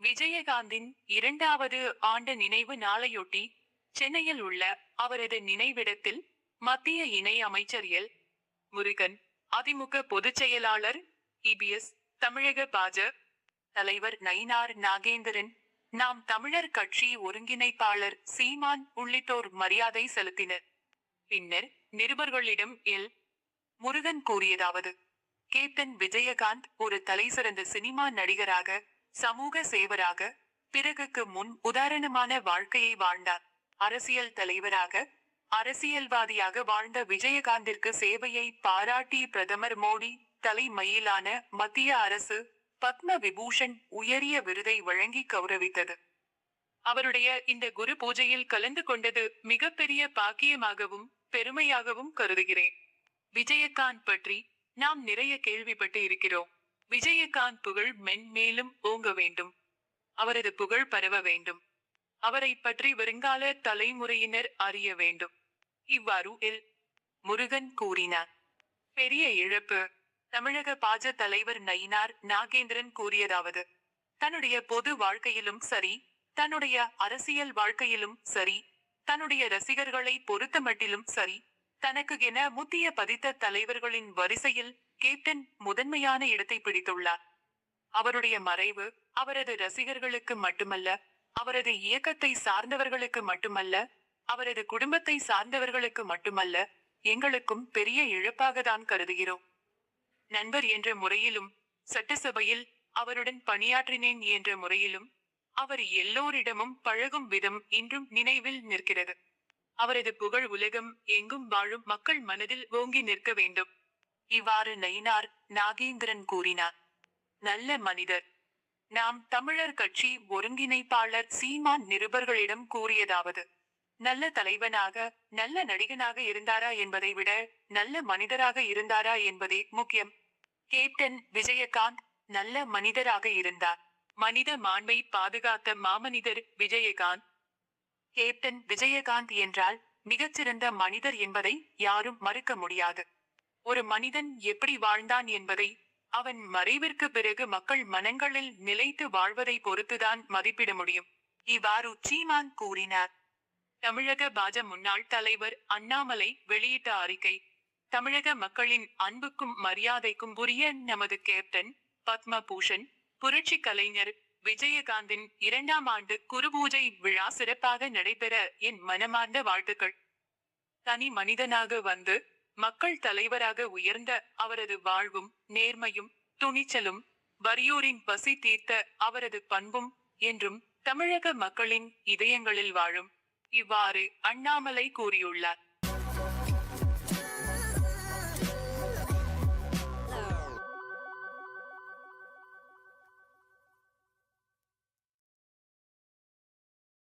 விஜயகாந்தின் 2வது ஆண்டு நினைவு நாளையொட்டி சென்னையில் உள்ள அவரது நினைவிடத்தில் மத்திய இணை அமைச்சர் எல். முருகன், அதிமுக பொதுச் செயலாளர் இபிஎஸ், தமிழக பாஜ. தலைவர் நயினார் நாகேந்திரன், நாம் தமிழர் கட்சி ஒருங்கிணைப்பாளர் சீமான் உள்ளிட்டோர் மரியாதை செலுத்தினர். பின்னர் நிருபர்களிடம் எல். முருகன் கூறியதாவது: கேப்டன் விஜயகாந்த் ஒரு தலைசிறந்த சினிமா நடிகராக, சமூக சேவராக, பிறகுக்கு முன் உதாரணமான வாழ்க்கையை வாழ்ந்தார். அரசியல் தலைவராக, அரசியல்வாதியாக வாழ்ந்த விஜயகாந்திற்கு சேவையை பாராட்டி பிரதமர் மோடி தலைமையிலான மத்திய அரசு பத்ம விபூஷன் உயரிய விருதை வழங்கி கௌரவித்தது. அவருடைய இந்த குரு பூஜையில் கலந்து கொண்டது மிகப்பெரிய பாக்கியமாகவும் பெருமையாகவும் கருதுகிறேன். விஜயகாந்த் பற்றி நாம் நிறைய கேள்விப்பட்டு இருக்கிறோம். விஜயகாந்த் புகழ் மென்மேலும் ஓங்க வேண்டும். அவரது புகழ் பரவ வேண்டும். அவரை பற்றி வருங்கால தலைமுறையினர் அறிய வேண்டும். இவ்வாறு எல். முருகன் கூறினார். பெரிய இழப்பு. தமிழக பாஜ. தலைவர் நயினார் நாகேந்திரன் கூறியதாவது: தன்னுடைய பொது வாழ்க்கையிலும் சரி, தன்னுடைய அரசியல் வாழ்க்கையிலும் சரி, தன்னுடைய ரசிகர்களை பொறுத்தமட்டிலும் சரி, தனக்கு என முத்திய பதித்த தலைவர்களின் வரிசையில் கேப்டன் முதன்மையான இடத்தை பிடித்துள்ளார். அவருடைய மறைவு அவரது ரசிகர்களுக்கு மட்டுமல்ல, அவரது இயக்கத்தை சார்ந்தவர்களுக்கு மட்டுமல்ல, அவரது குடும்பத்தை சார்ந்தவர்களுக்கு மட்டுமல்ல, எங்களுக்கும் பெரிய இழப்பாகத்தான் கருதுகிறோம். நண்பர் என்ற முறையிலும், சட்டசபையில் அவருடன் பணியாற்றினேன் என்ற முறையிலும், அவர் எல்லோரிடமும் பழகும் விதம் இன்றும் நினைவில் நிற்கிறது. அவரது புகழ் உலகம் எங்கும் வாழும் மக்கள் மனதில் ஓங்கி நிற்க வேண்டும். இவ்வாறு நயினார் நாகேந்திரன் கூறினார். நல்ல மனிதர். நாம் தமிழர் கட்சி ஒருங்கிணைப்பாளர் சீமான் நிருபர்களிடம் கூறியதாவது: நல்ல தலைவனாக, நல்ல நடிகனாக இருந்தாரா என்பதை விட நல்ல மனிதராக இருந்தாரா என்பதே முக்கியம். கேப்டன் விஜயகாந்த் நல்ல மனிதராக இருந்தார். மனித மாண்பை பாதுகாத்த மாமனிதர் விஜயகாந்த். கேப்டன் விஜயகாந்த் என்றால் மிகச்சிறந்த மனிதர் என்பதை யாரும் மறுக்க முடியாது. ஒரு மனிதன் எப்படி வாழ்ந்தான் என்பதை அவன் மறைவிற்கு பிறகு மக்கள் மனங்களில் நிலைத்து வாழ்வதை பொறுத்துதான் மதிப்பிட முடியும். இவ்வாறு சீமான் கூறினார். தமிழக பாஜ. முன்னாள் தலைவர் அண்ணாமலை வெளியிட்ட அறிக்கை: தமிழக மக்களின் அன்புக்கும் மரியாதைக்கும் உரிய நமது கேப்டன் பத்ம பூஷன் புரட்சி கலைஞர் விஜயகாந்தின் 2ஆம் ஆண்டு குருபூஜை விழா சிறப்பாக நடைபெற என் மனமார்ந்த வாழ்த்துக்கள். தனி மனிதனாக வந்து மக்கள் தலைவராக உயர்ந்த அவரது வாழ்வும் நேர்மையும் துணிச்சலும், வறியோரின் பசி தீர்த்த அவரது பண்பும் என்றும் தமிழக மக்களின் இதயங்களில் வாழும். இவ்வாறு அண்ணாமலை கூறியுள்ளார்.